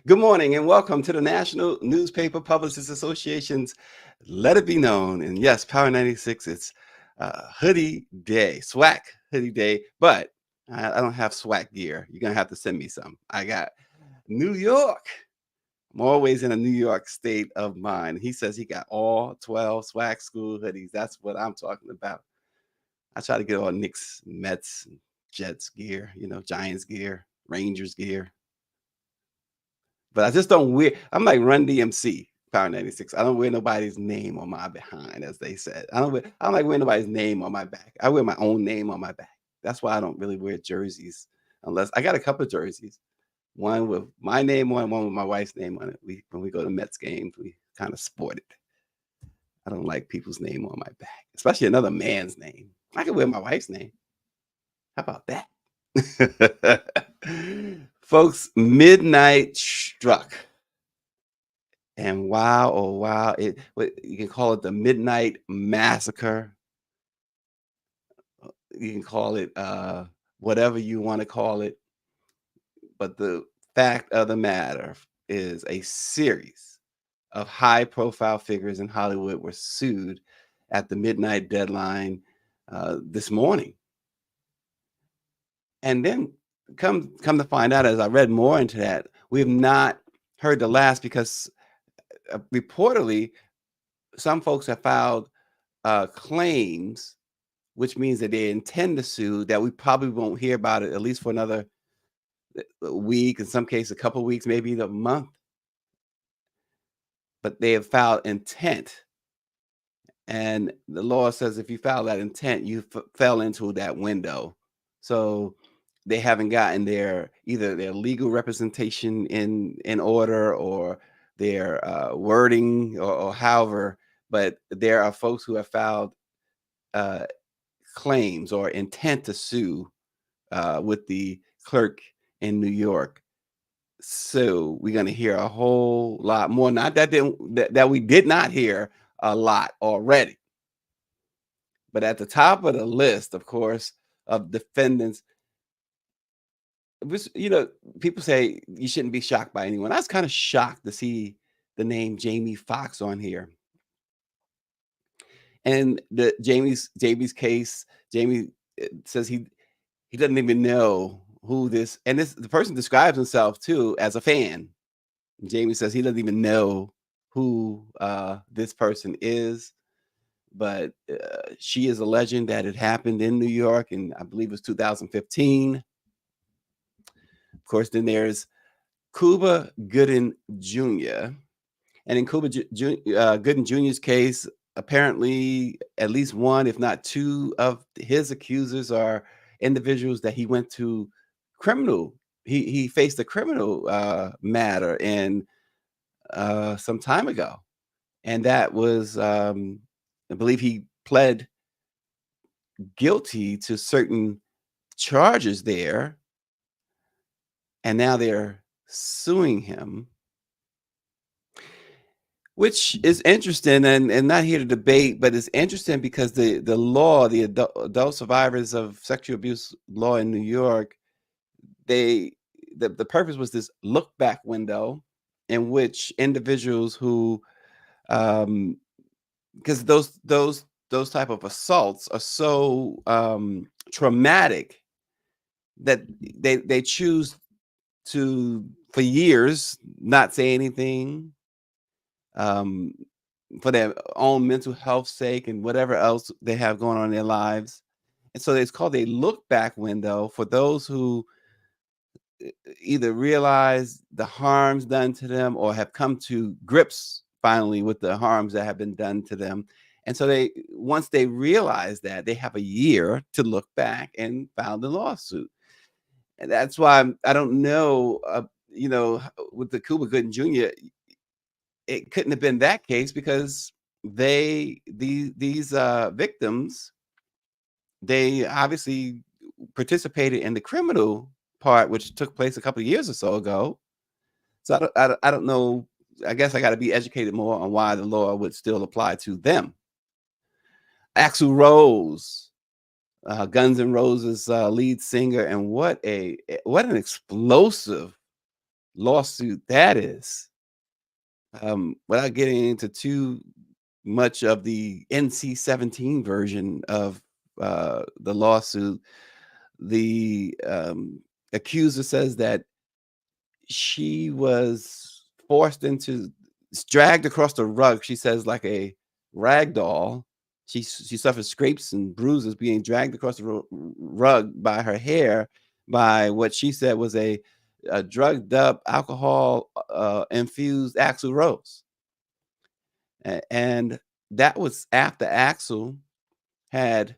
Good morning and welcome to the National Newspaper Publishers Association's Let It Be Known. And yes, Power 96, it's hoodie day, swag hoodie day, but I don't have swag gear. You're going to have to send me some. I got New York. I'm always in a New York state of mind. He says he got all 12 swag school hoodies. That's what I'm talking about. I try to get all Knicks, Mets, Jets gear, Giants gear, Rangers gear. But I just don't wear. I'm like Run DMC, Power 96. I don't wear nobody's name on my behind, as they said. I don't like wearing nobody's name on my back. I wear my own name on my back. That's why I don't really wear jerseys unless I got a couple of jerseys. One with my name on it, one with my wife's name on it. When we go to Mets games, we kind of sport it. I don't like people's name on my back, especially another man's name. I can wear my wife's name. How about that? Folks, midnight struck. And wow, oh wow, you can call it the midnight massacre. You can call it whatever you want to call it. But the fact of the matter is a series of high profile figures in Hollywood were sued at the midnight deadline this morning. And then come to find out, as I read more into that, we have not heard the last because reportedly some folks have filed claims, which means that they intend to sue, that we probably won't hear about it at least for another week, in some cases a couple of weeks, maybe a month. But they have filed intent, and the law says if you file that intent, you fell into that window. So they haven't gotten either their legal representation in order or their wording or however. But there are folks who have filed claims or intent to sue with the clerk in New York. So we're going to hear a whole lot more. Not that we did not hear a lot already, but at the top of the list, of course, of defendants, which, people say you shouldn't be shocked by anyone. I was kind of shocked to see the name Jamie Foxx on here. And Jamie's case, Jamie says he doesn't even know who the person describes himself too as a fan. Jamie says he doesn't even know who this person is, but she is alleging that it happened in New York, and I believe it was 2015. Of course, then there's Cuba Gooding Jr. And in Cuba Gooding Jr.'s case, apparently at least one, if not two, of his accusers are individuals that he went to criminal. He faced a criminal matter in some time ago, and that was I believe he pled guilty to certain charges there, and now they're suing him, which is interesting, and not here to debate, but it's interesting because the law, the adult survivors of sexual abuse law in New York, the purpose was this look back window in which individuals who because those type of assaults are so traumatic that they choose to, for years, not say anything for their own mental health sake and whatever else they have going on in their lives. And so it's called a look back window for those who either realize the harms done to them or have come to grips finally with the harms that have been done to them. And so once they realize that, they have a year to look back and file the lawsuit. And that's why I don't know, with the Cuba Gooding Jr., it couldn't have been that case because these victims, they obviously participated in the criminal part, which took place a couple of years or so ago. So I don't know. I guess I got to be educated more on why the law would still apply to them. Axl Rose, Guns N' Roses lead singer, and what an explosive lawsuit that is. Without getting into too much of the NC-17 version of the lawsuit, the accuser says that she was forced into dragged across the rug, she says, like a rag doll. She suffered scrapes and bruises being dragged across the rug by her hair by what she said was a drugged up, alcohol infused Axl Rose. And that was after Axl had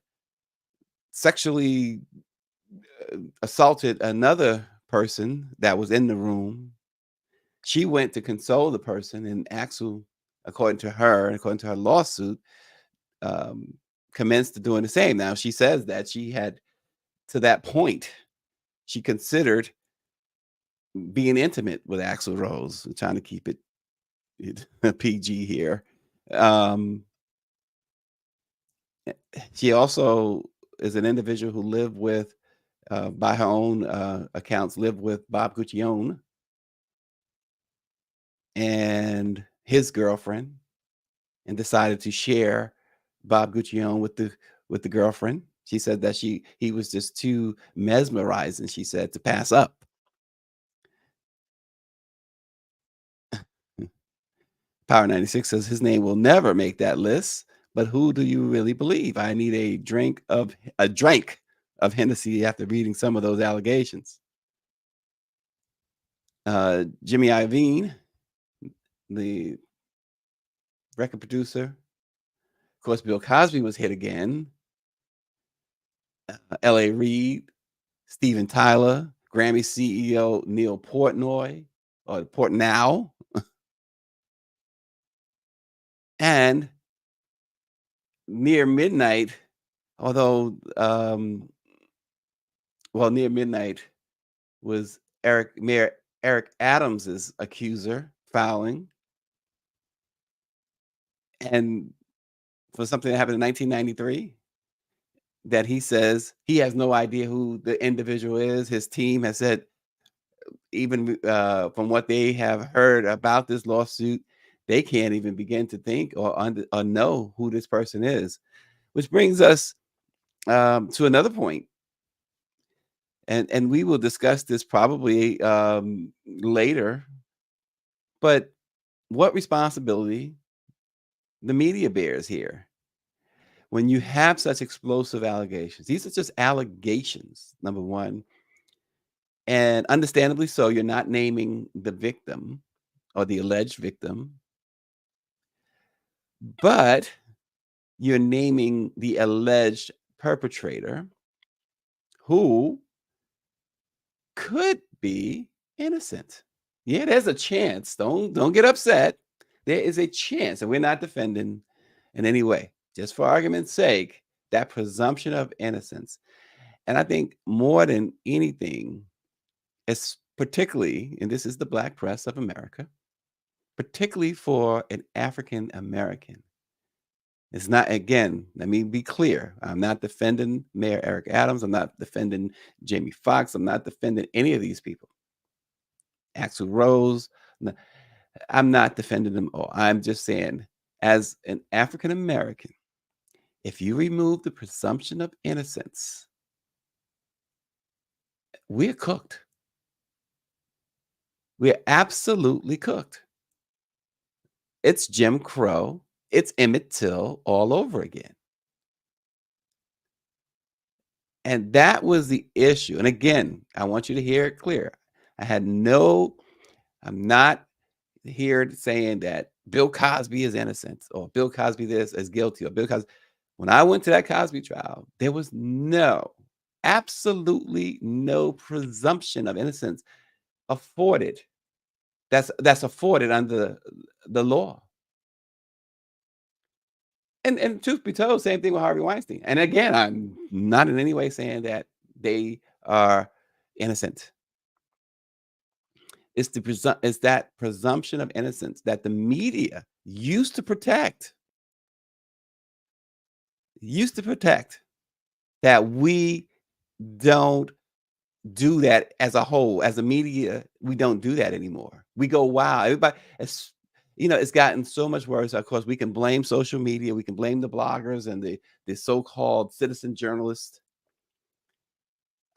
sexually assaulted another person that was in the room. She went to console the person, and Axel, according to her, and according to her lawsuit, um, commenced to doing the same. Now she says that she had, to that point, she considered being intimate with Axl Rose. I'm trying to keep it PG here. Um, she also is an individual who lived with, by her own accounts, lived with Bob Guccione and his girlfriend, and decided to share Bob Guccione with the girlfriend. She said that he was just too mesmerizing, she said, to pass up. Power 96 says his name will never make that list, but who do you really believe? I need a drink of Hennessy after reading some of those allegations. Jimmy Iovine, the record producer. Of course, Bill Cosby was hit again. L.A. Reid, Steven Tyler, Grammy CEO Neil Portnoy, or Portnow, and near midnight, although, near midnight was Mayor Eric Adams's accuser filing, and for something that happened in 1993, that he says he has no idea who the individual is. His team has said, even from what they have heard about this lawsuit, they can't even begin to think or know who this person is. Which brings us to another point, and we will discuss this probably later. But what responsibility the media bears here when you have such explosive allegations? These are just allegations, number one, and understandably so. You're not naming the victim or the alleged victim, but you're naming the alleged perpetrator who could be innocent. Yeah, there's a chance. Don't get upset. There is a chance, and we're not defending in any way. Just for argument's sake, that presumption of innocence. And I think more than anything, it's particularly, and this is the Black press of America, particularly for an African American. It's not, again, let me be clear. I'm not defending Mayor Eric Adams. I'm not defending Jamie Foxx. I'm not defending any of these people. Axl Rose. I'm not defending them all. I'm just saying, as an African American, if you remove the presumption of innocence, we're cooked. We're absolutely cooked. It's Jim Crow. It's Emmett Till all over again. And that was the issue. And again, I want you to hear it clear. I'm not here saying that Bill Cosby is innocent or Bill Cosby this is guilty or Bill Cosby. When I went to that Cosby trial, there was absolutely no presumption of innocence afforded. That's afforded under the law. And truth be told, same thing with Harvey Weinstein. And again, I'm not in any way saying that they are innocent. It's that presumption of innocence that the media used to protect, that we don't do that as a whole. As a media, we don't do that anymore. We go, wow, everybody, it's gotten so much worse. Of course, we can blame social media, we can blame the bloggers and the so-called citizen journalists,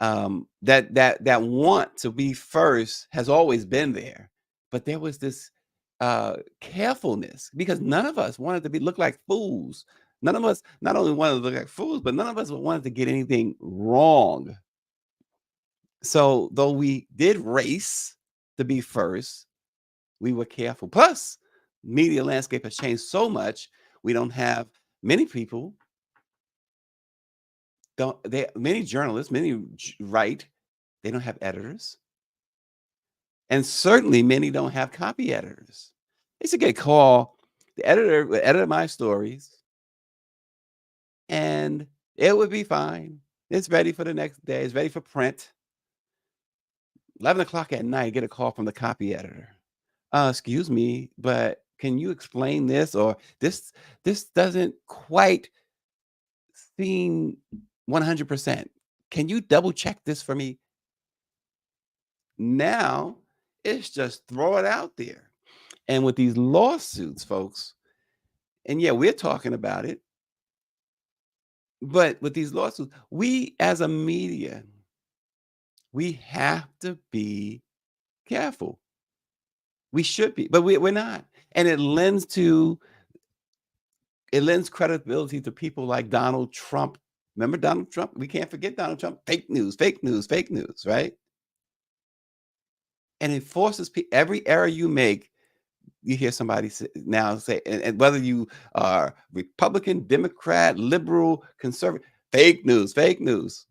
that want to be first has always been there. But there was this carefulness, because none of us wanted to be look like fools. None of us not only wanted to look like fools, but none of us wanted to get anything wrong. So though we did race to be first, we were careful. Plus, media landscape has changed so much. We don't have many people don't they many journalists, write, they don't have editors. And certainly many don't have copy editors. I used to get a call, the editor would edit my stories and it would be fine. It's ready for the next day, it's ready for print. 11 o'clock at night, get a call from the copy editor. Excuse me, but can you explain this? Or this doesn't quite seem 100%. Can you double check this for me? Now it's just throw it out there. And with these lawsuits, folks, and yeah, we're talking about it, but with these lawsuits, we as a media, we have to be careful. We should be, but we're not. And it lends credibility to people like Donald Trump. Remember Donald Trump? We can't forget Donald Trump. Fake news, fake news, fake news, right? And it forces every error you make, you hear somebody now say, and whether you are Republican, Democrat, liberal, conservative, fake news, fake news.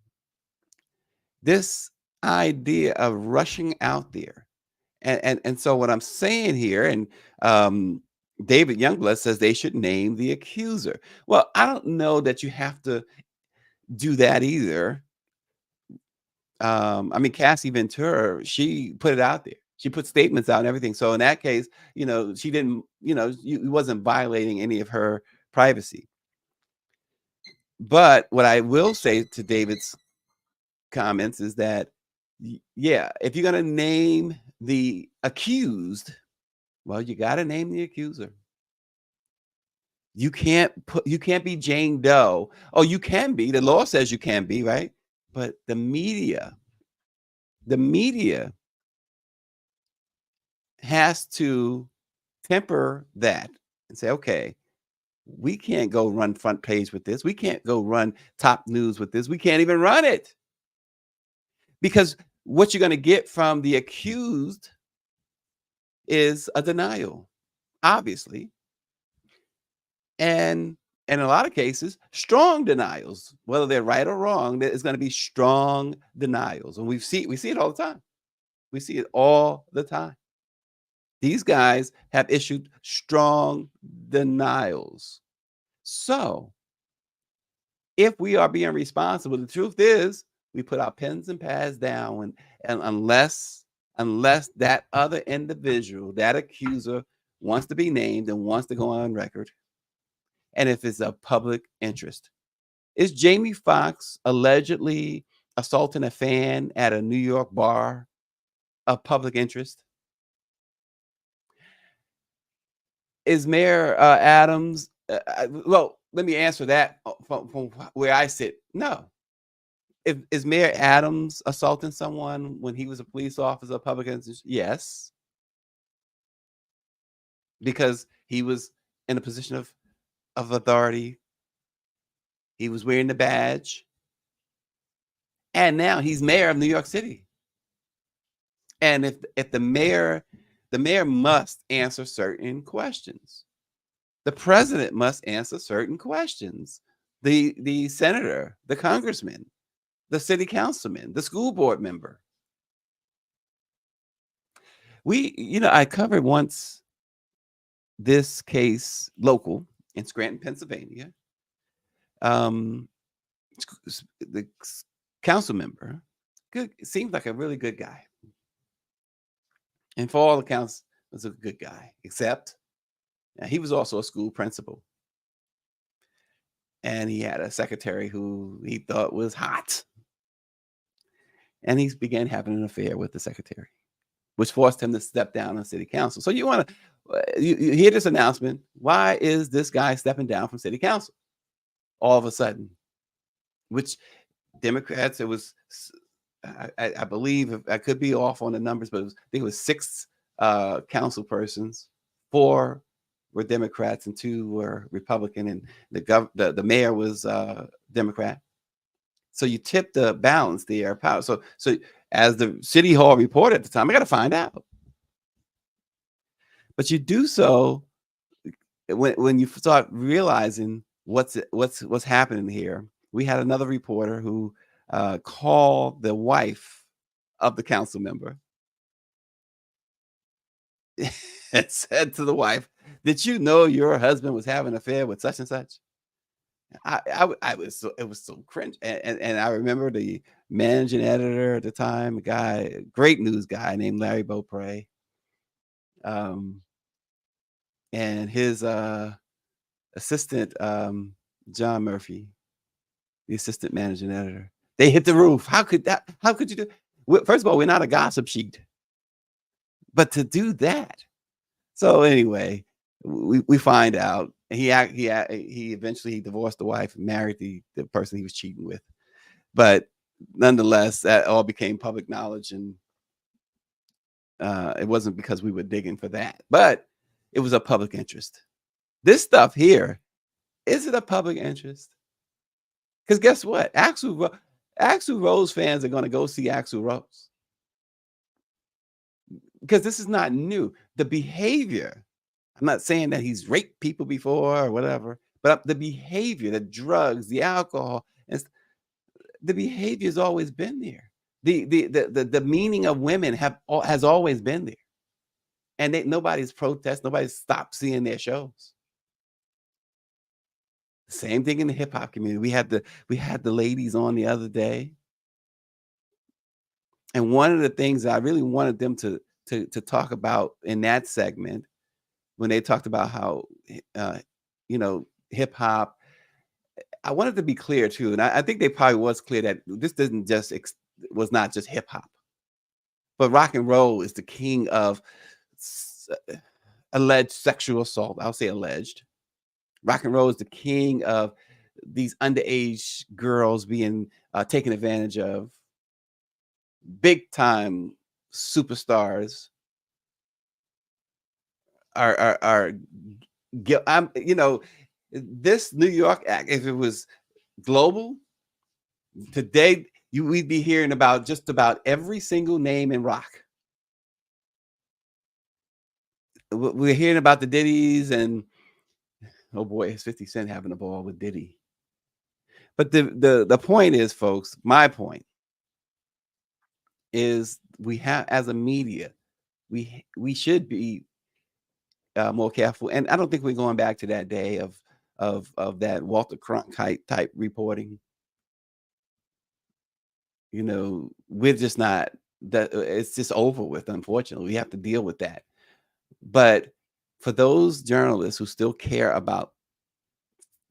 This idea of rushing out there. And so what I'm saying here, and David Youngblood says they should name the accuser. Well, I don't know that you have to do that either. I mean, Cassie Ventura, she put it out there. She put statements out and everything. So in that case, she didn't, it wasn't violating any of her privacy. But what I will say to David's comments is that, yeah, if you're going to name the accused, well, you got to name the accuser. You can't be Jane Doe. Oh, you can be. The law says you can be, right? But the media has to temper that and say, okay, we can't go run front page with this. We can't go run top news with this. We can't even run it, because what you're going to get from the accused is a denial, obviously. And in a lot of cases, strong denials, whether they're right or wrong, there is going to be strong denials. And we see it all the time. We see it all the time. These guys have issued strong denials. So, if we are being responsible, the truth is we put our pens and pads down, and unless that other individual, that accuser, wants to be named and wants to go on record, and if it's of public interest. Is Jamie Foxx allegedly assaulting a fan at a New York bar of public interest? Is Mayor Adams? Well, let me answer that from where I sit. No. Is Mayor Adams assaulting someone when he was a police officer of public interest? Yes, because he was in a position of authority. He was wearing the badge, and now he's mayor of New York City. And if the mayor must answer certain questions. The president must answer certain questions. The senator, the congressman, the city councilman, the school board member. I covered once this case local in Scranton, Pennsylvania. Um, the council member, good, seems like a really good guy, and for all accounts, was a good guy. Except he was also a school principal, and he had a secretary who he thought was hot, and he began having an affair with the secretary, which forced him to step down on city council. So you want to you hear this announcement? Why is this guy stepping down from city council all of a sudden? Which Democrats, it was, I believe, I could be off on the numbers, but I think it was six council persons. Four were Democrats and two were Republican, and the mayor was Democrat. So you tip the balance there of power. So as the city hall reporter at the time, I got to find out, but you do so when you start realizing what's happening here. We had another reporter who called the wife of the council member and said to the wife, "Did you know your husband was having an affair with such and such?" I was so, it was so cringe, and I remember the managing editor at the time, a guy, great news guy named Larry Beaupre, um, and his assistant, John Murphy, the assistant managing editor. They hit the roof. How could that? How could you do? First of all, we're not a gossip sheet, but to do that. So anyway, we find out he eventually divorced the wife and married the person he was cheating with. But nonetheless, that all became public knowledge, and it wasn't because we were digging for that, but it was a public interest. This stuff here, is it a public interest? Because guess what? Axl Rose fans are going to go see Axl Rose because this is not new. The behavior, I'm not saying that he's raped people before or whatever, but the behavior, the drugs, the alcohol, the behavior has always been there. The meaning of women has always been there, and nobody's protest, nobody's stopped seeing their shows. Same thing in the hip hop community. We had the ladies on the other day, and one of the things that I really wanted them to talk about in that segment, when they talked about how uh, hip hop, I wanted to be clear too, and I think they probably was clear that this doesn't just was not just hip hop, but rock and roll is the king of s- alleged sexual assault. I'll say alleged. Rock and roll is the king of these underage girls being taken advantage of. Big time superstars are I'm this New York act. If it was global today, we'd be hearing about just about every single name in rock. We're hearing about the Diddy's, and oh boy, is 50 Cent having a ball with Diddy. But the point is, folks, my point is we have, as a media, we should be more careful. And I don't think we're going back to that day of that Walter Cronkite type reporting. We're just not that. It's just over with. Unfortunately, we have to deal with that. But for those journalists who still care about,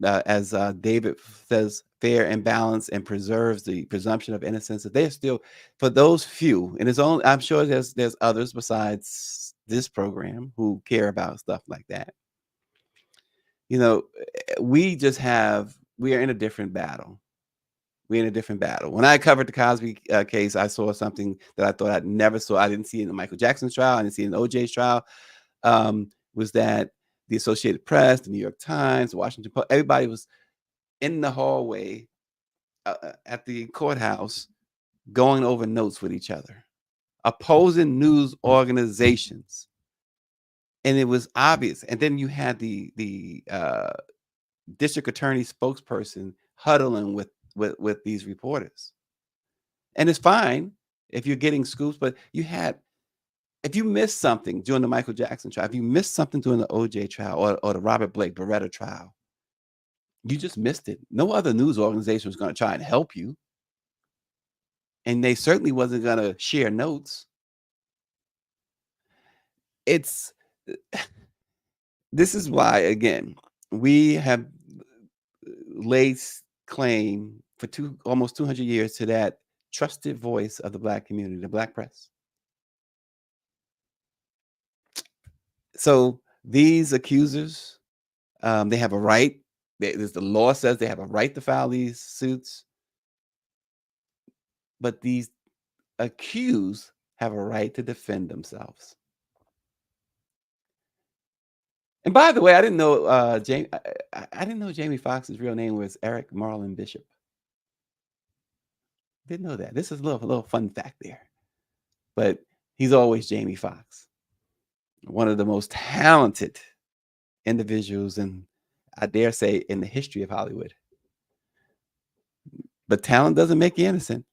as David says, fair and balanced and preserves the presumption of innocence, that they're still, for those few, and it's only, I'm sure there's others besides this program who care about stuff like that. We are in a different battle. We're in a different battle. When I covered the Cosby case, I saw something that I thought I'd never saw. I didn't see it in the Michael Jackson trial. I didn't see it in OJ's trial. Was that the Associated Press, the New York Times, the Washington Post, everybody was in the hallway at the courthouse going over notes with each other, opposing news organizations. And it was obvious. And then you had the district attorney spokesperson huddling with these reporters. And it's fine if you're getting scoops, but if you missed something during the Michael Jackson trial, if you missed something during the OJ trial or the Robert Blake Beretta trial, You just missed it. No other news organization was going to try and help you, and they certainly wasn't going to share notes. It's this is why again we have laid claim for almost 200 years to that trusted voice of the black community, the black press. So these accusers, they have a right. The law says they have a right to file these suits, but these accused have a right to defend themselves. And by the way, I didn't know I didn't know Jamie Foxx's real name was Eric Marlin Bishop. Didn't know that. This is a little fun fact there. But he's always Jamie Foxx, one of the most talented individuals, and I dare say in the history of Hollywood. But talent doesn't make you innocent.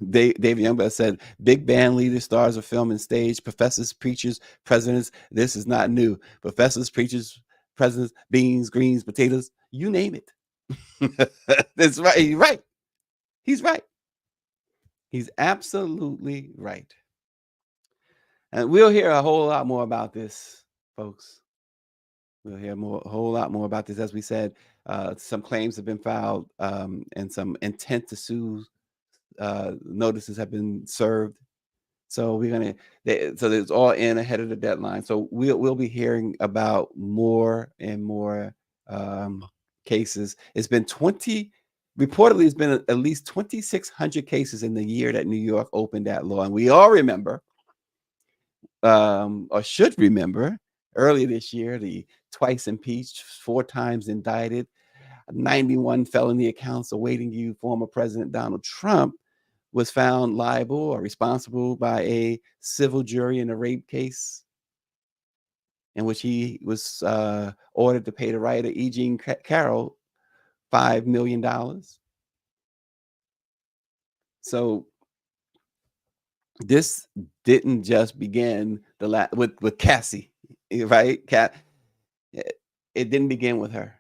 Dave Youngblood said, "Big band leaders, stars of film and stage, professors, preachers, presidents. This is not new. Professors, preachers, presidents, beans, greens, potatoes, you name it." That's right. He's right. He's right. He's absolutely right. And we'll hear a whole lot more about this, folks. We'll hear a whole lot more about this. As we said, some claims have been filed, and some intent to sue notices have been served. So we're gonna, so it's all in ahead of the deadline. So we'll be hearing about more and more cases. It's been reportedly, it's been at least 2,600 cases in the year that New York opened that law, and we all remember, or should remember, earlier this year, the twice impeached, 4 times indicted, 91 felony accounts awaiting you, former President Donald Trump was found liable or responsible by a civil jury in a rape case in which he was ordered to pay the writer E. Jean Carroll $5 million. So this didn't just begin with Cassie, right? It didn't begin with her.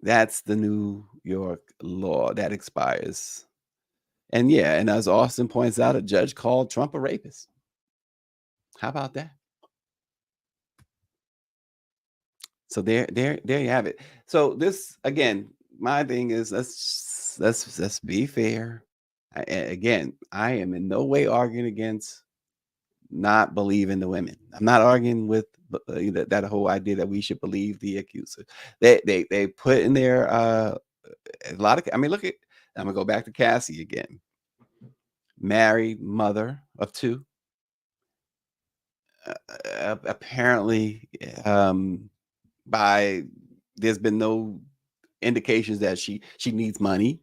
That's the New York law that expires. And yeah, and as Austin points out, a judge called Trump a rapist. How about that? So there you have it. So this again, my thing is let's be fair. Again, I am in no way arguing against not believing the women. I'm not arguing with that whole idea that we should believe the accuser. They put in there a lot of. I mean, look at. I'm gonna go back to Cassie again. Married, mother of 2. Apparently, by there's been no indications that she needs money.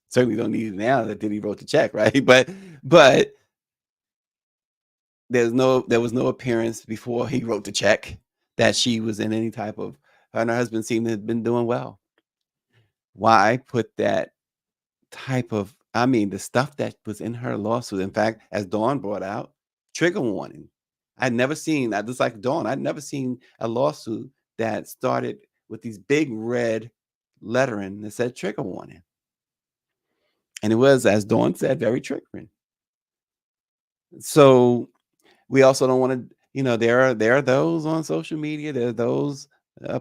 Certainly don't need it now that Diddy wrote the check, right? But there was no appearance before he wrote the check that she was in any type of. Her and her husband seem to have been doing well. Why put that type of, I mean, the stuff that was in her lawsuit? In fact, as Dawn brought out, trigger warning. I'd never seen, I just like Dawn, I'd never seen a lawsuit that started with these big red lettering that said trigger warning. And it was, as Dawn said, very triggering. So we also don't want to, there are those on social media, there are those,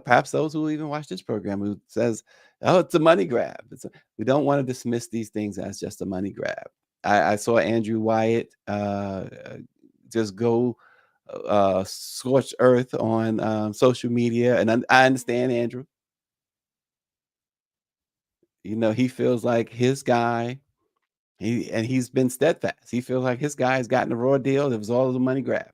perhaps those who even watch this program who says, oh, it's a money grab. We don't want to dismiss these things as just a money grab. I saw Andrew Wyatt just go scorched earth on social media, and I understand Andrew. He feels like his guy, he's been steadfast. He feels like his guy has gotten a raw deal. It was all the money grab.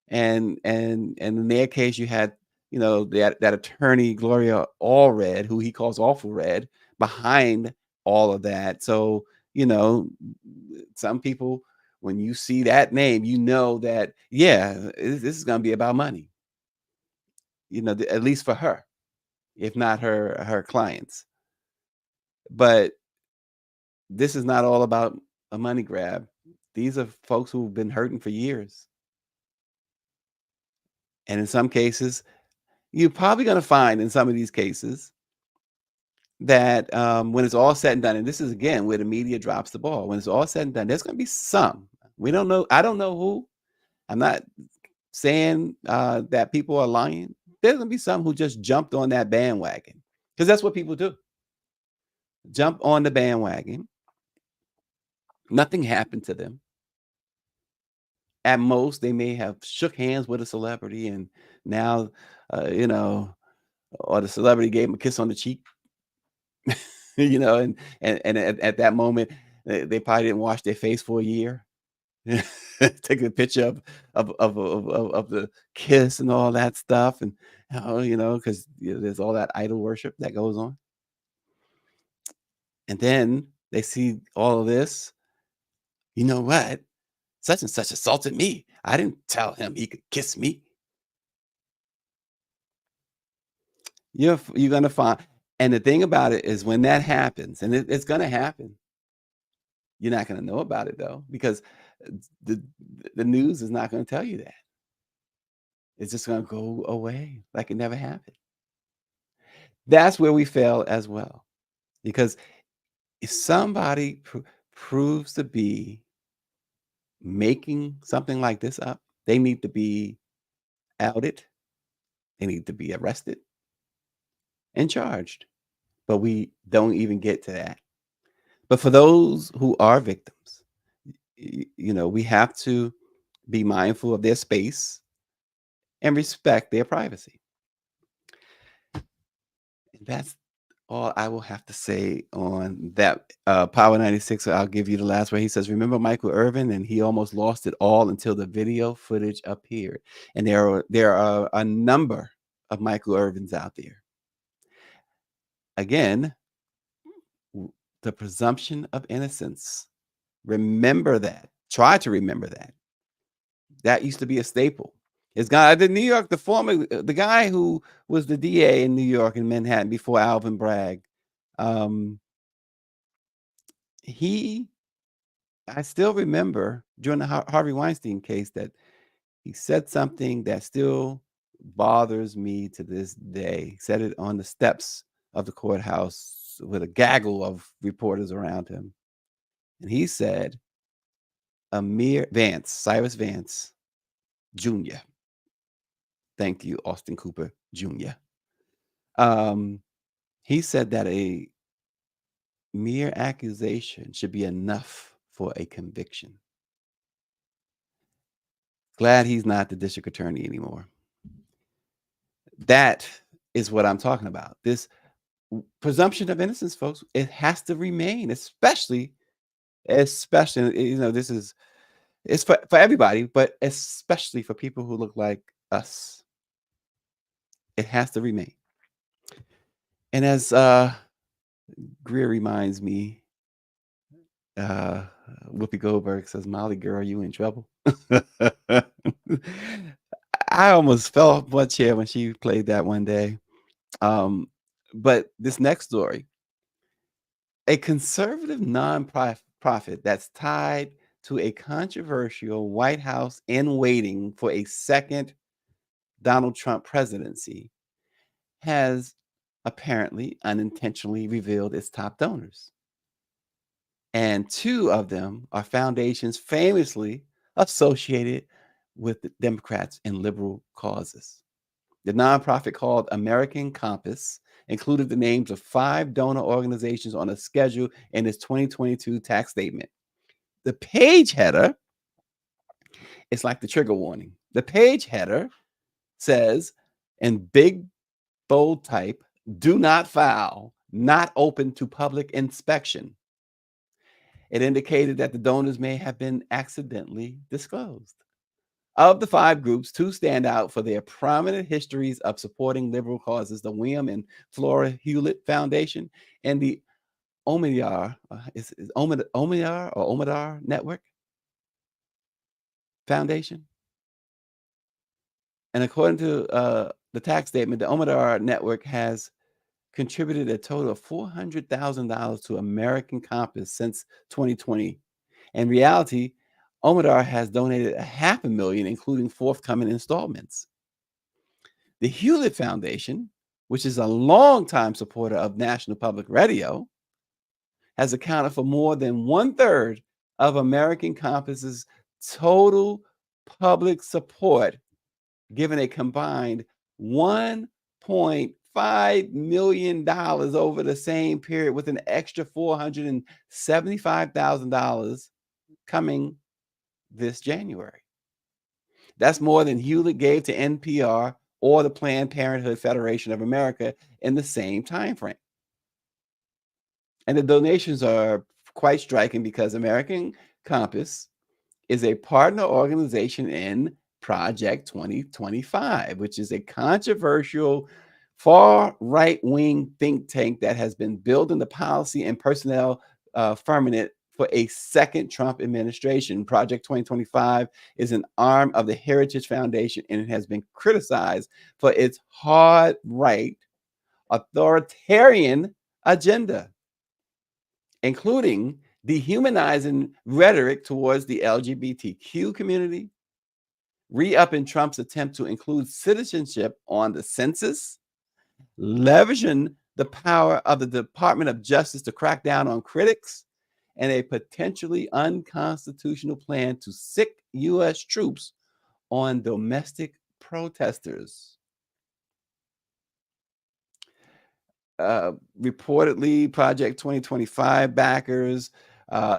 And in their case, you had that attorney Gloria Allred, who he calls Awful Red, behind all of that. So some people, when you see that name, that this is going to be about money. At least for her, if not her clients. But this is not all about a money grab. These are folks who've been hurting for years. And in some cases, you're probably going to find in some of these cases that when it's all said and done, and this is again where the media drops the ball, when it's all said and done, there's going to be some. We don't know. I don't know who. I'm not saying that people are lying. There's going to be some who just jumped on that bandwagon because that's what people do. Jump on the bandwagon. Nothing happened to them. At most, they may have shook hands with a celebrity, and now, you know, or the celebrity gave him a kiss on the cheek, and at that moment, they probably didn't wash their face for a year. Taking a picture of the kiss and all that stuff, and because there's all that idol worship that goes on, and then they see all of this. You know what? Such and such assaulted me. I didn't tell him he could kiss me. You're gonna find, and the thing about it is when that happens, and it's gonna happen, you're not gonna know about it though, because the the news is not gonna tell you that. It's just gonna go away like it never happened. That's where we fail as well, because if somebody proves to be making something like this up, they need to be outed. They need to be arrested and charged. But we don't even get to that. But for those who are victims, we have to be mindful of their space and respect their privacy. And that's all I will have to say on that. Power 96, I'll give you the last word. He says, remember Michael Irvin? And he almost lost it all until the video footage appeared. And there are a number of Michael Irvins out there. Again, the presumption of innocence. Remember that. Try to remember that. That used to be a staple. It's guy the New York, the guy who was the DA in New York in Manhattan before Alvin Bragg. He I still remember during the Harvey Weinstein case that he said something that still bothers me to this day. He said it on the steps of the courthouse with a gaggle of reporters around him. And he said, Cyrus Vance Jr. Thank you, Austin Cooper Jr. He said that a mere accusation should be enough for a conviction. Glad he's not the district attorney anymore. That is what I'm talking about. This presumption of innocence, folks, it has to remain, especially, this is it's for everybody, but especially for people who look like us. It has to remain. And as Greer reminds me, uh, Whoopi Goldberg says, Molly girl, you in trouble. I almost fell off my chair when she played that one day. But this next story, a conservative nonprofit that's tied to a controversial White House in waiting for a second Donald Trump presidency has apparently unintentionally revealed its top donors. And two of them are foundations famously associated with the Democrats and liberal causes. The nonprofit called American Compass included the names of 5 donor organizations on a schedule in its 2022 tax statement. The page header, it's like the trigger warning. The page header says in big bold type, do not file, not open to public inspection. It indicated that the donors may have been accidentally disclosed. Of the 5 groups, 2 stand out for their prominent histories of supporting liberal causes: the William and Flora Hewlett Foundation and the Omidyar, Omidyar Network Foundation. And according to the tax statement, the Omidyar Network has contributed a total of $400,000 to American Compass since 2020. In reality, Omidyar has donated $500,000, including forthcoming installments. The Hewlett Foundation, which is a longtime supporter of National Public Radio, has accounted for more than one-third of American Compass's total public support, given a combined $1.5 million over the same period, with an extra $475,000 coming this January. That's more than Hewlett gave to NPR or the Planned Parenthood Federation of America in the same time frame. And the donations are quite striking because American Compass is a partner organization in Project 2025, which is a controversial far right-wing think tank that has been building the policy and personnel firmament for a second Trump administration. Project 2025 is an arm of the Heritage Foundation, and it has been criticized for its hard right authoritarian agenda, including dehumanizing rhetoric towards the LGBTQ community, re-upping Trump's attempt to include citizenship on the census, leveraging the power of the Department of Justice to crack down on critics, and a potentially unconstitutional plan to sic U.S. troops on domestic protesters. Reportedly, Project 2025 backers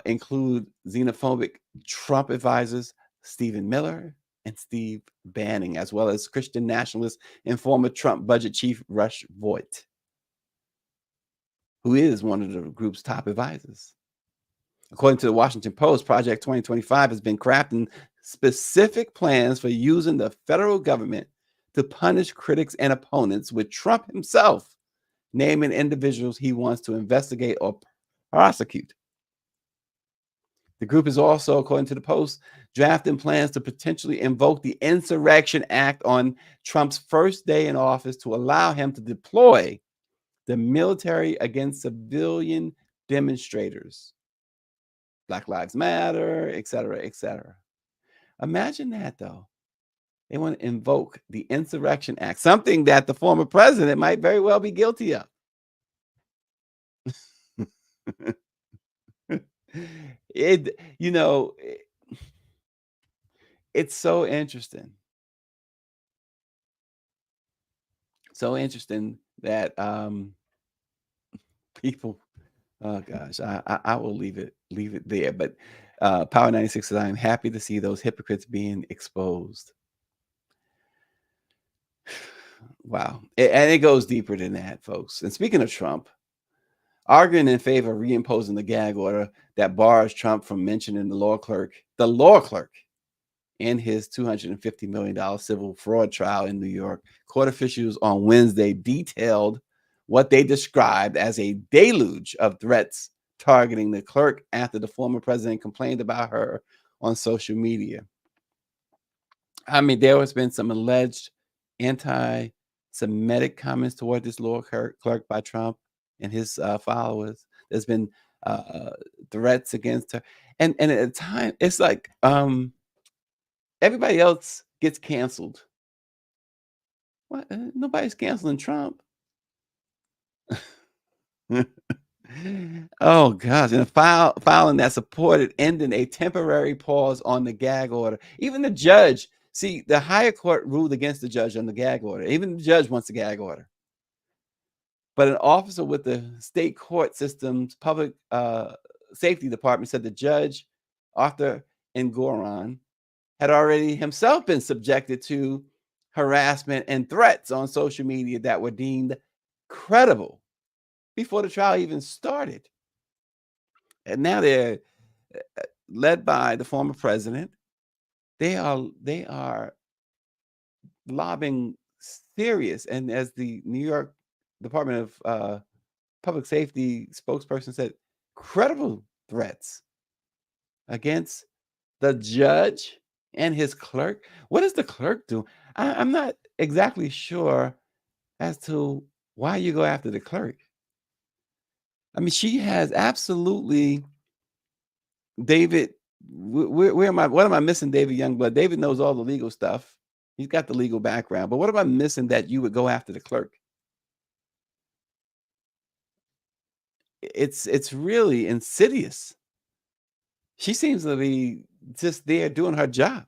include xenophobic Trump advisors Stephen Miller and Steve Bannon, as well as Christian nationalist and former Trump budget chief Rush Voigt, who is one of the group's top advisors. According to the Washington Post, Project 2025 has been crafting specific plans for using the federal government to punish critics and opponents, with Trump himself naming individuals he wants to investigate or prosecute. The group is also, according to the Post, drafting plans to potentially invoke the Insurrection Act on Trump's first day in office to allow him to deploy the military against civilian demonstrators, Black Lives Matter, et cetera, et cetera. Imagine that, though. They want to invoke the Insurrection Act, something that the former president might very well be guilty of. it you know it's so interesting that people, oh gosh, I will leave it there. But Power 96 says, I'm happy to see those hypocrites being exposed. Wow. And it goes deeper than that, folks. And speaking of Trump, arguing in favor of reimposing the gag order that bars Trump from mentioning the law clerk in his $250 million civil fraud trial in New York, court officials on Wednesday detailed what they described as a deluge of threats targeting the clerk after the former president complained about her on social media. I mean, there has been some alleged anti-Semitic comments toward this law clerk by Trump and his followers. There's been threats against her. And at the time, it's like everybody else gets canceled. What? Nobody's canceling Trump. Oh gosh, and filing that supported ending a temporary pause on the gag order. Even the judge, see, the higher court ruled against the judge on the gag order. Even the judge wants the gag order. But an officer with the state court system's public safety department said the judge, Arthur Engoron, had already himself been subjected to harassment and threats on social media that were deemed credible before the trial even started. And now they're led by the former president. They are lobbying serious, and as the New York Department of Public Safety spokesperson said, credible threats against the judge and his clerk. What does the clerk do? I'm not exactly sure as to why you go after the clerk. I mean, she has absolutely David. What am I missing, David Youngblood? David knows all the legal stuff. He's got the legal background. But what am I missing that you would go after the clerk? It's really insidious. She seems to be just there doing her job.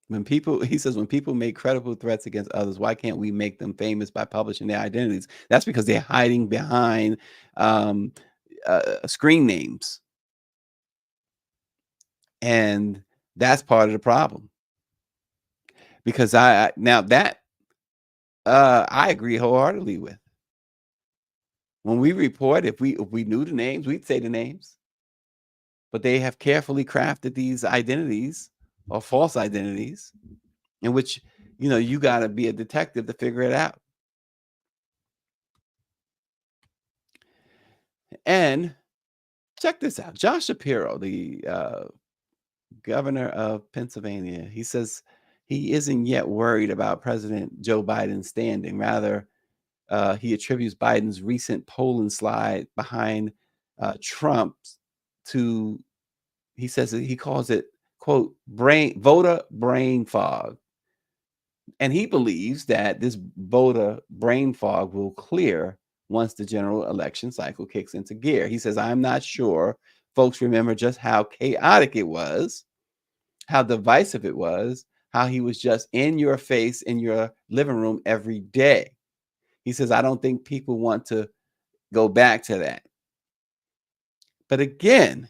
When people he says, "When people make credible threats against others, why can't we make them famous by publishing their identities?" That's because they're hiding behind, um, screen names, and that's part of the problem. Because I now that, I agree wholeheartedly with. When we report, if we knew the names, we'd say the names, but they have carefully crafted these identities or false identities in which, you gotta be a detective to figure it out. And check this out. Josh Shapiro, the governor of Pennsylvania, he says he isn't yet worried about President Joe Biden's standing. Rather, he attributes Biden's recent polling slide behind Trump to, he says that he calls it, quote, voter brain fog. And he believes that this voter brain fog will clear once the general election cycle kicks into gear. He says, I'm not sure folks remember just how chaotic it was, how divisive it was, how he was just in your face in your living room every day. He says, I don't think people want to go back to that. But again,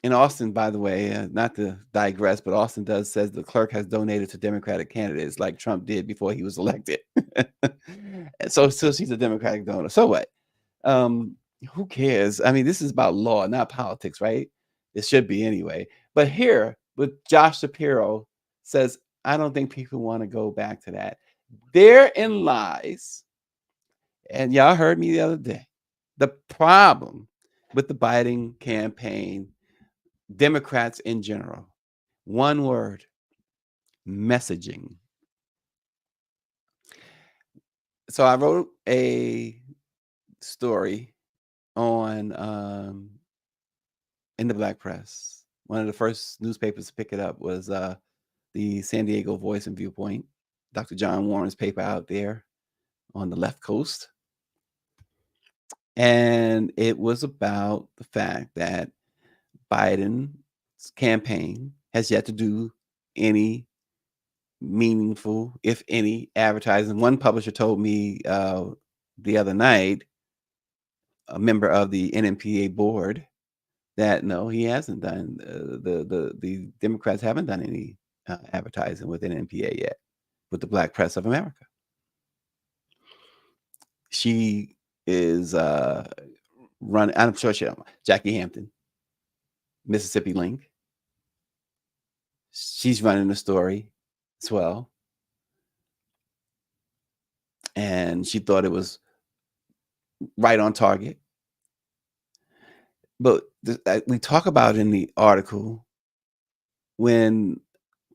in Austin, by the way, not to digress, but Austin does says the clerk has donated to Democratic candidates like Trump did before he was elected. So she's a Democratic donor. So what? Um, who cares? I mean, this is about law, not politics, right? It should be anyway. But here, with Josh Shapiro says, I don't think people want to go back to that. Therein lies, and y'all heard me the other day, the problem with the Biden campaign, Democrats in general. One word: messaging. So I wrote a story on in the black press. One of the first newspapers to pick it up was the San Diego Voice and Viewpoint, Dr. John Warren's paper out there on the left coast. And it was about the fact that Biden's campaign has yet to do any meaningful, if any, advertising. One publisher told me the other night, a member of the NMPA board, that no, he hasn't done. The Democrats haven't done any advertising with NMPA yet, with the Black Press of America. She is running. I'm sure she. Jackie Hampton, Mississippi Link. She's running the story as well, and she thought it was right on target. But we talk about in the article when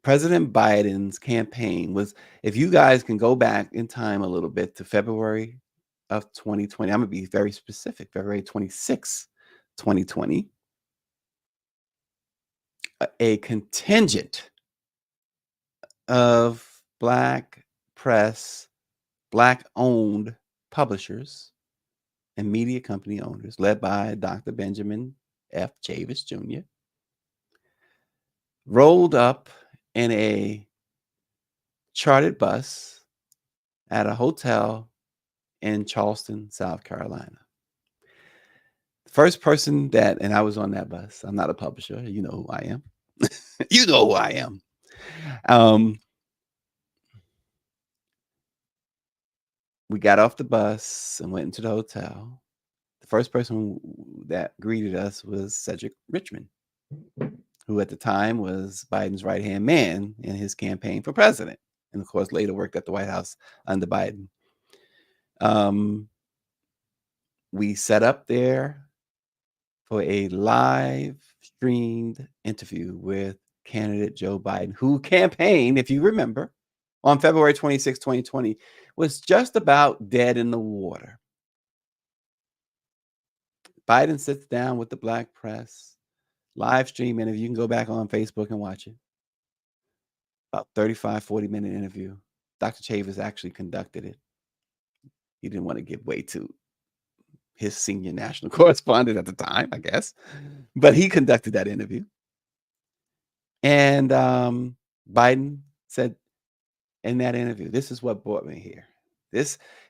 President Biden's campaign was, if you guys can go back in time a little bit to February of 2020, I'm going to be very specific, February 26, 2020, a contingent of Black press, Black owned publishers and media company owners, led by Dr. Benjamin F. Chavis Jr., rolled up in a chartered bus at a hotel in Charleston, South Carolina. The first person that, and I was on that bus. I'm not a publisher. You know who I am. You know who I am. We got off the bus and went into the hotel. The first person that greeted us was Cedric Richmond, who at the time was Biden's right-hand man in his campaign for president, and of course later worked at the White House under Biden. We set up there for a live streamed interview with candidate Joe Biden, who campaigned, if you remember, on February 26, 2020, was just about dead in the water. Biden sits down with the Black press, live stream interview. You can go back on Facebook and watch it. About 35, 40-minute interview. Dr. Chavis actually conducted it. He didn't want to give way to his senior national correspondent at the time, I guess. But he conducted that interview. And Biden said in that interview, this is what brought me here.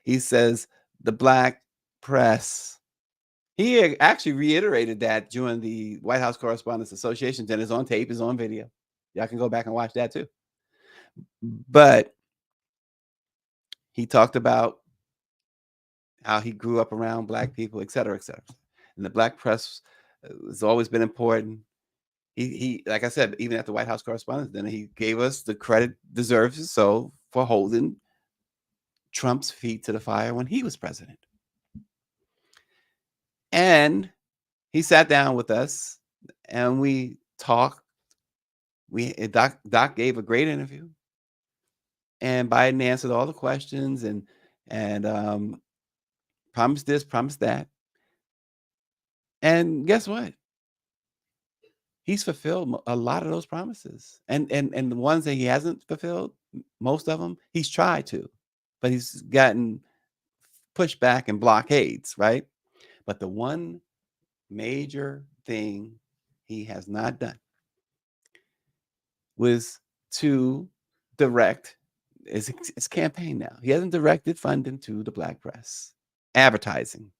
He says, the black press. He actually reiterated that during the White House Correspondents Association, and it's on tape, it's on video. Y'all can go back and watch that too. But he talked about how he grew up around black people, et cetera, et cetera. And the black press has always been important. He, like I said, even at the White House Correspondents' Dinner, he gave us the credit deserves so for holding Trump's feet to the fire when he was president. And he sat down with us and we talked. Doc gave a great interview, and Biden answered all the questions and promised this, promised that. And guess what? He's fulfilled a lot of those promises. And the ones that he hasn't fulfilled, most of them, he's tried to, but he's gotten pushback and blockades, right? But the one major thing he has not done was to direct his campaign now. He hasn't directed funding to the black press, advertising.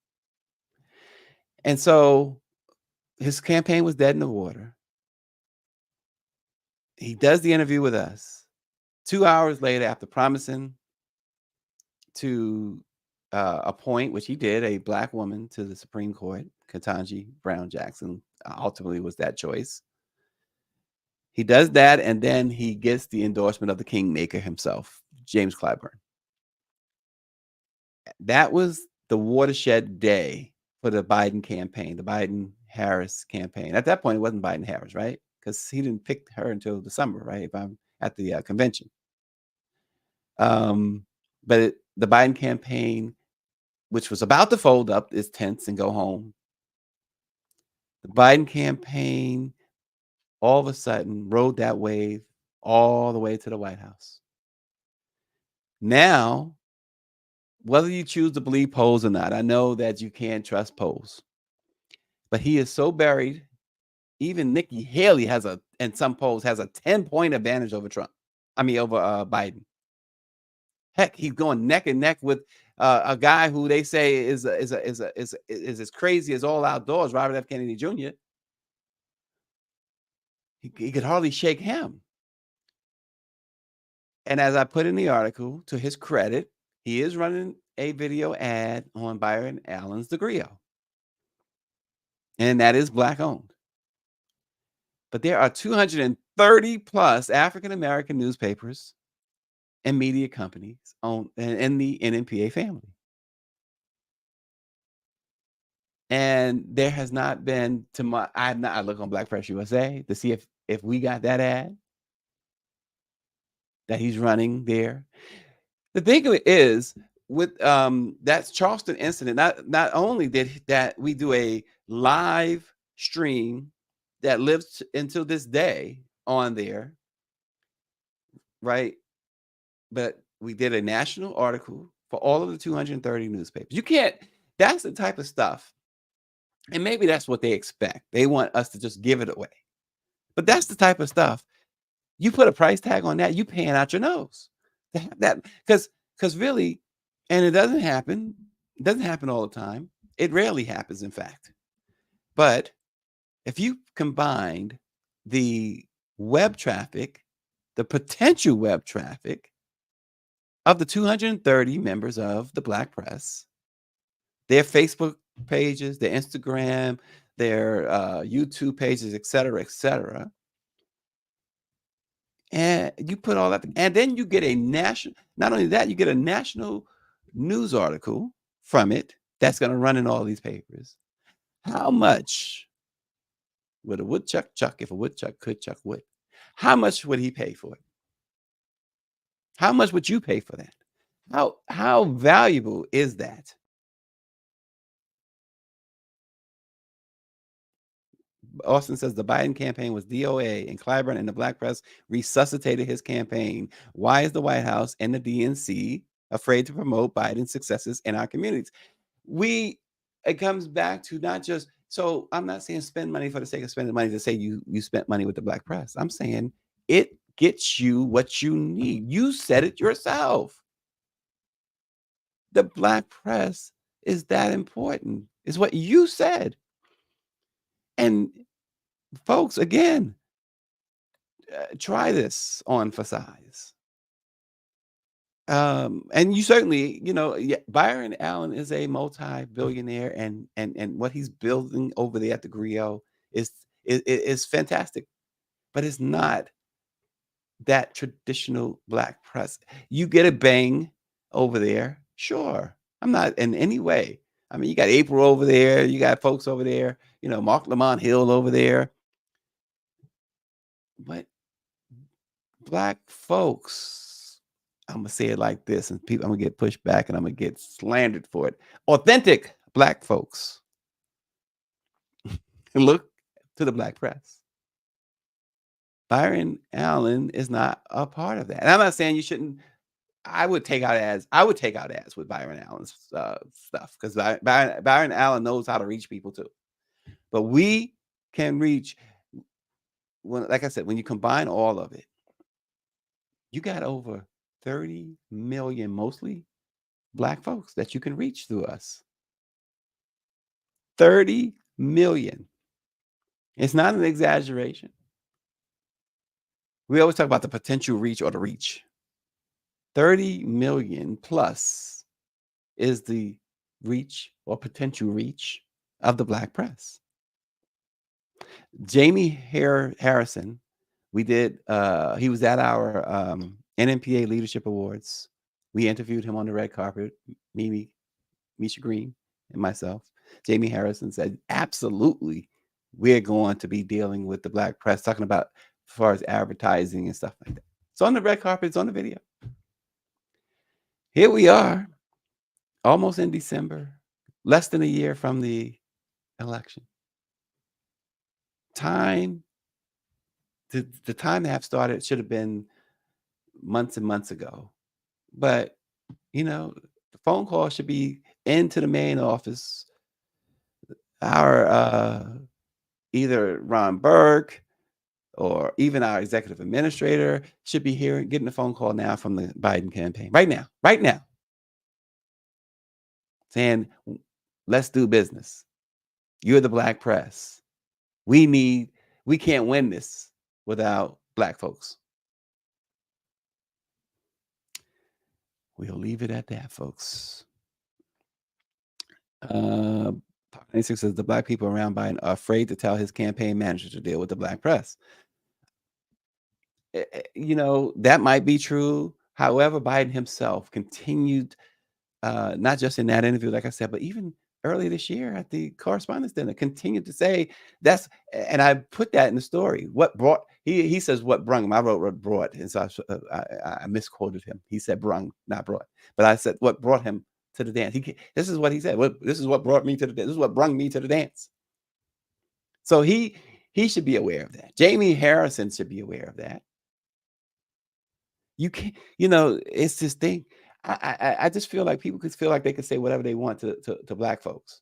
And so his campaign was dead in the water. He does the interview with us. 2 hours later, after promising to appoint, which he did, a black woman to the Supreme Court, Ketanji Brown Jackson ultimately was that choice. He does that, and then he gets the endorsement of the kingmaker himself, James Clyburn. That was the watershed day for the Biden campaign, the Biden-Harris campaign. At that point, it wasn't Biden-Harris, right? Because he didn't pick her until December, right? If I'm at the convention. But the Biden campaign, which was about to fold up its tents and go home, the Biden campaign all of a sudden rode that wave all the way to the White House. Now, whether you choose to believe polls or not, I know that you can't trust polls, but he is so buried. Even Nikki Haley in some polls has a 10-point advantage over Trump. Over Biden. Heck, he's going neck and neck with a guy who they say is as crazy as all outdoors, Robert F. Kennedy Jr. He could hardly shake him. And as I put in the article, to his credit, he is running a video ad on Byron Allen's The Griot. And that is black owned. But there are 230 plus African-American newspapers and media companies in the NMPA family. And there has not been I look on Black Press USA to see if we got that ad that he's running there. The thing of it is with that Charleston incident, not only did that we do a live stream that lives until this day on there, right? But we did a national article for all of the 230 newspapers. That's the type of stuff. And maybe that's what they expect. They want us to just give it away. But that's the type of stuff. You put a price tag on that, you paying out your nose. To have that, because really, and it doesn't happen. It doesn't happen all the time. It rarely happens, in fact. But if you combined the web traffic, the potential web traffic of the 230 members of the Black Press, their Facebook pages, their Instagram, their YouTube pages, et cetera, and you put all that, and then you get not only that, you get a national news article from it that's going to run in all these papers. How much would a woodchuck chuck if a woodchuck could chuck wood? How much would he pay for it? How much would you pay for that? How valuable is that? Austin says the Biden campaign was DOA, and Clyburn and the black press resuscitated his campaign. Why is the White House and the DNC afraid to promote Biden's successes in our communities? It comes back to not just, so I'm not saying spend money for the sake of spending money to say you spent money with the black press. I'm saying it gets you what you need. You said it yourself. The black press is that important, is what you said. And folks, again, try this on for size. And you certainly, yeah, Byron Allen is a multi-billionaire, and what he's building over there at the Griot is fantastic, but it's not that traditional black press. You get a bang over there, sure. I'm not in any way. I mean, you got April over there, you got folks over there, Mark Lamont Hill over there, but black folks, I'm gonna say it like this, and I'm gonna get pushed back and I'm gonna get slandered for it. Authentic black folks can look to the black press. Byron Allen is not a part of that. And I'm not saying you shouldn't. I would take out ads with Byron Allen's stuff, because Byron Allen knows how to reach people too. But we can reach, like I said, when you combine all of it, you got over 30 million, mostly black folks, that you can reach through us. 30 million. It's not an exaggeration. We always talk about the potential reach or the reach. 30 million plus is the reach or potential reach of the black press. Jamie Harrison, he was at our NMPA Leadership Awards. We interviewed him on the red carpet, Misha Green, and myself. Jamie Harrison said, absolutely, we're going to be dealing with the black press, talking about as far as advertising and stuff like that. It's on the red carpet, it's on the video. Here we are, almost in December, less than a year from the election. The time to have started should have been months and months ago. But, the phone call should be into the main office. Our either Ron Burke or even our executive administrator should be getting a phone call now from the Biden campaign. Right now, saying, let's do business. You're the black press. We can't win this without black folks. We'll leave it at that, folks. 96 says the black people around Biden are afraid to tell his campaign manager to deal with the black press. That might be true. However, Biden himself continued, not just in that interview, like I said, but even early this year at the correspondence dinner, continued to say and I put that in the story. He says what brung him. I wrote what brought, and so I misquoted him. He said brung, not brought. But I said what brought him to the dance. This is what he said. This is what brought me to the dance. This is what brung me to the dance. So he should be aware of that. Jamie Harrison should be aware of that. You can't, it's this thing. I just feel like people could feel like they could say whatever they want to black folks.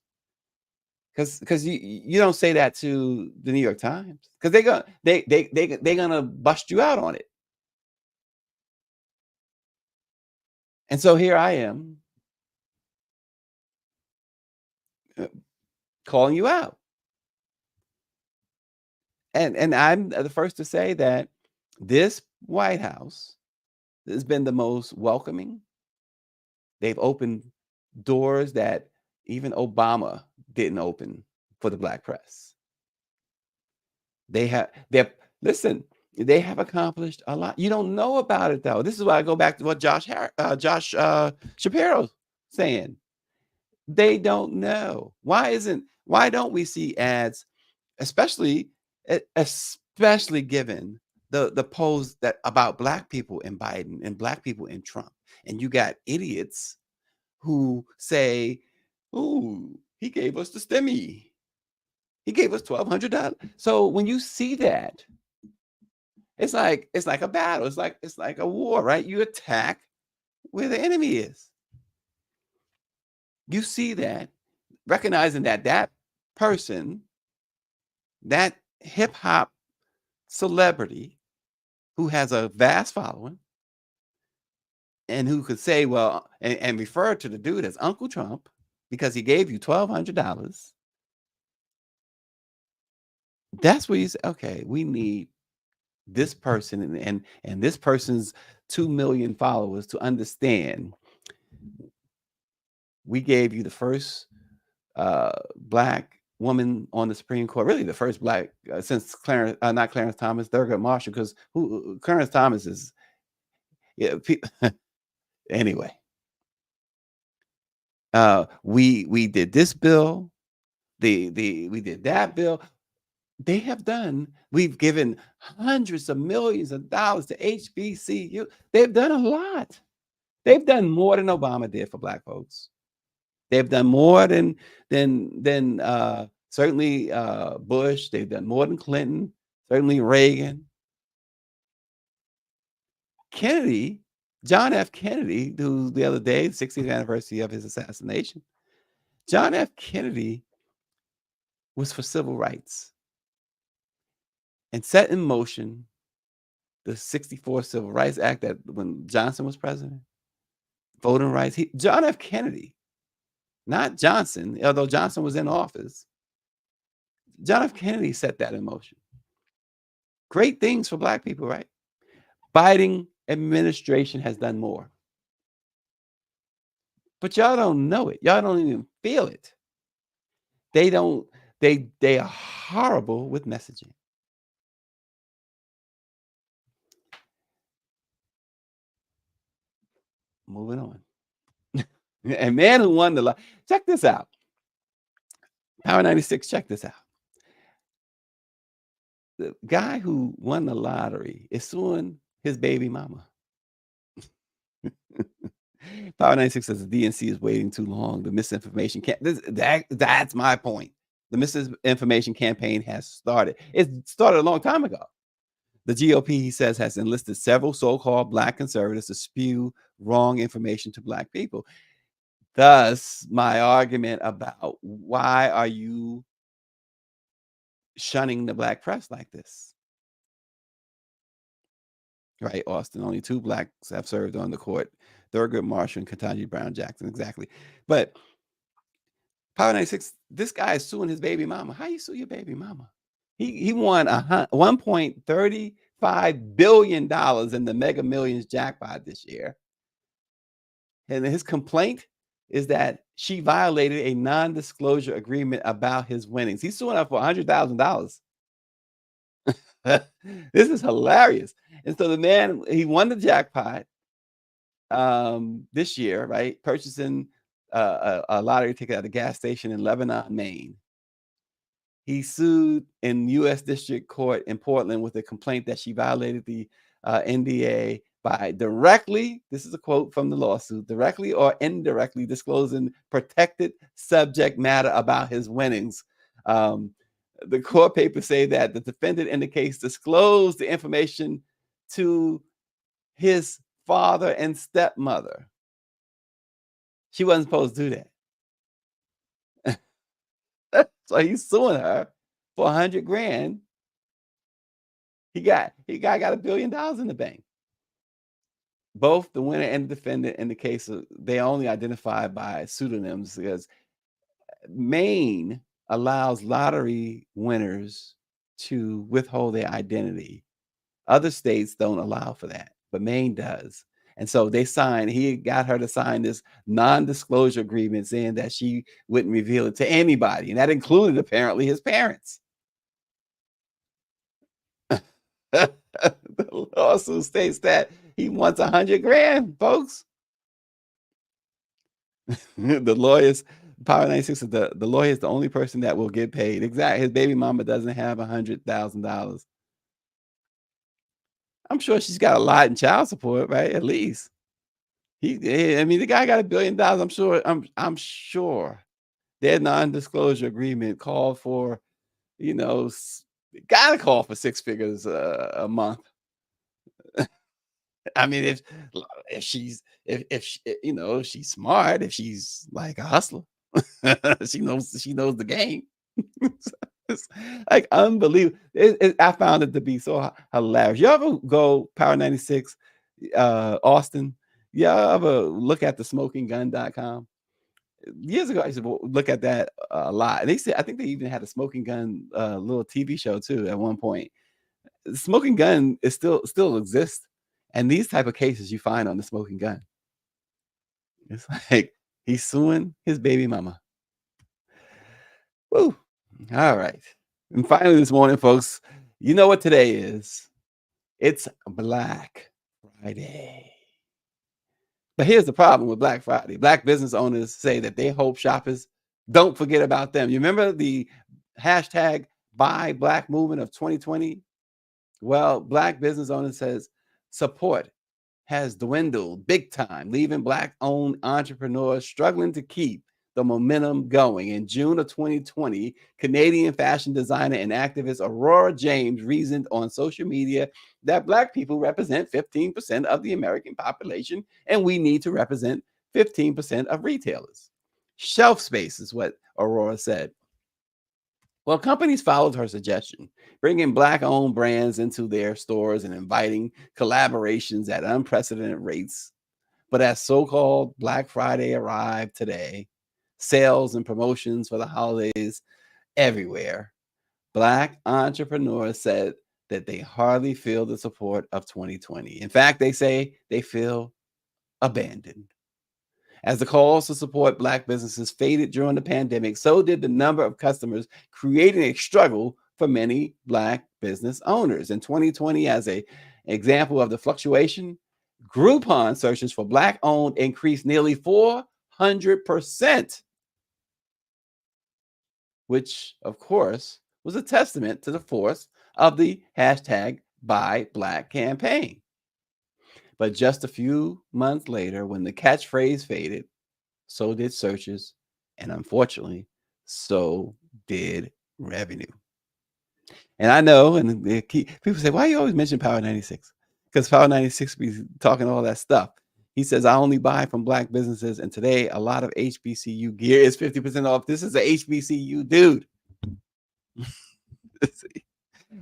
Because you don't say that to the New York Times, because they're gonna bust you out on it. And so here I am, calling you out. And I'm the first to say that this White House has been the most welcoming. They've opened doors that even Obama didn't open for the black press. They have accomplished a lot. You don't know about it, though. This is why I go back to what Josh Shapiro saying. They don't know. Why don't we see ads, especially given the polls that about black people in Biden and black people in Trump, and you got idiots who say, "Ooh, he gave us the stimmy." He gave us $1,200. So when you see that, it's like a battle. It's like a war, right? You attack where the enemy is. You see that, recognizing that that person, that hip hop celebrity who has a vast following and who could say, well, and refer to the dude as Uncle Trump because he gave you $1,200. That's where you say, okay, we need this person and this person's 2 million followers to understand we gave you the first black woman on the Supreme Court, really the first black since Clarence, not Clarence Thomas, Thurgood Marshall, because who Clarence Thomas is, yeah. Anyway, we did this bill, the we did that bill. They have done. We've given hundreds of millions of dollars to HBCU. They've done a lot. They've done more than Obama did for black folks. They've done more than certainly Bush. They've done more than Clinton, certainly Reagan. Kennedy, John F. Kennedy, who the other day, 60th anniversary of his assassination, John F. Kennedy was for civil rights and set in motion the 64 Civil Rights Act that when Johnson was president, voting rights. John F. Kennedy, not Johnson, although Johnson was in office. John F. Kennedy set that in motion. Great things for black people, right? Biden administration has done more. But y'all don't know it. Y'all don't even feel it. They don't, they are horrible with messaging. Moving on. And man who won the check this out. Power 96, check this out. The guy who won the lottery is suing his baby mama. Power 96 says the DNC is waiting too long. The misinformation that's my point. The misinformation campaign has started. It started a long time ago. The GOP, he says, has enlisted several so-called black conservatives to spew wrong information to black people. Thus, my argument about why are you shunning the black press like this? Right, Austin. Only 2 blacks have served on the court. Thurgood Marshall and Ketanji Brown Jackson. Exactly. But Power 96, this guy is suing his baby mama. How you sue your baby mama? He won $1.35 billion in the Mega Millions jackpot this year. And his complaint is that she violated a non-disclosure agreement about his winnings. He's suing her for $100,000. This is hilarious. And so the man, he won the jackpot this year, right? Purchasing a lottery ticket at a gas station in Lebanon, Maine. He sued in U.S. District Court in Portland with a complaint that she violated the NDA by directly, this is a quote from the lawsuit, directly or indirectly disclosing protected subject matter about his winnings. The court papers say that the defendant in the case disclosed the information to his father and stepmother. She wasn't supposed to do that. So he's suing her for 100 grand. He got $1 billion in the bank. Both the winner and the defendant in the case they only identified by pseudonyms because Maine allows lottery winners to withhold their identity. Other states don't allow for that, but Maine does. And so he got her to sign this non-disclosure agreement saying that she wouldn't reveal it to anybody. And that included apparently his parents. The lawsuit states that he wants 100 grand, folks. The lawyers, Power 96 is the lawyer is the only person that will get paid. Exactly. His baby mama doesn't have $100,000. I'm sure she's got a lot in child support, right? At least. I mean, the guy got $1 billion. I'm sure their non-disclosure agreement called for you know, gotta call for six figures a month. I mean, if she's if she, if she's smart, if she's like a hustler, she knows the game. It's like unbelievable. I found it to be so hilarious. You ever go Power 96, Austin? You ever look at the smokinggun.com? Years ago, I used to look at that a lot. And they said, I think they even had a smoking gun little TV show too at one point. The smoking gun is still exists, and these type of cases you find on the smoking gun. It's like he's suing his baby mama. Woo. All right. And finally, this morning, folks, you know what today is? It's Black Friday. But here's the problem with Black Friday. Black business owners say that they hope shoppers don't forget about them. You remember the hashtag Buy Black movement of 2020? Well, Black business owners says support has dwindled big time, leaving Black-owned entrepreneurs struggling to keep the momentum going. In June of 2020, Canadian fashion designer and activist Aurora James reasoned on social media that Black people represent 15% of the American population, and we need to represent 15% of retailers. Shelf space is what Aurora said. Well, companies followed her suggestion, bringing Black-owned brands into their stores and inviting collaborations at unprecedented rates. But as so-called Black Friday arrived today, sales and promotions for the holidays everywhere, Black entrepreneurs said that they hardly feel the support of 2020. In fact, they say they feel abandoned. As the calls to support Black businesses faded during the pandemic, so did the number of customers, creating a struggle for many Black business owners. In 2020, as an example of the fluctuation, Groupon searches for Black-owned increased nearly 400%, which, of course, was a testament to the force of the hashtag Buy Black campaign. But just a few months later, when the catchphrase faded, so did searches, and unfortunately, so did revenue. And I know, and people say, why you always mention Power 96? Because Power 96 be talking all that stuff. He says, I only buy from Black businesses, and today a lot of HBCU gear is 50% off. This is a HBCU dude.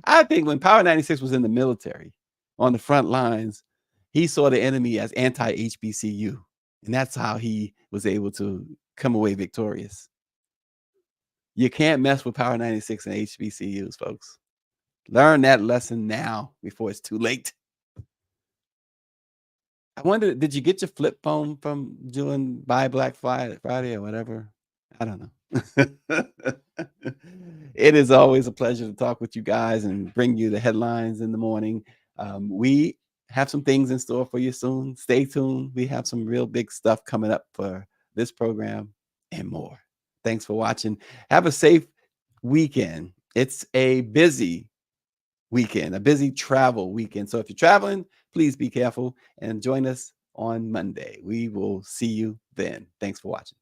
I think when Power 96 was in the military, on the front lines, he saw the enemy as anti-HBCU. And that's how he was able to come away victorious. You can't mess with Power 96 and HBCUs, folks. Learn that lesson now before it's too late. I wonder, did you get your flip phone from doing Buy Black Friday or whatever? I don't know. It is always a pleasure to talk with you guys and bring you the headlines in the morning. We have some things in store for you soon. Stay tuned. We have some real big stuff coming up for this program and more. Thanks for watching. Have a safe weekend. It's a busy weekend, a busy travel weekend. So if you're traveling, please be careful and join us on Monday. We will see you then. Thanks for watching.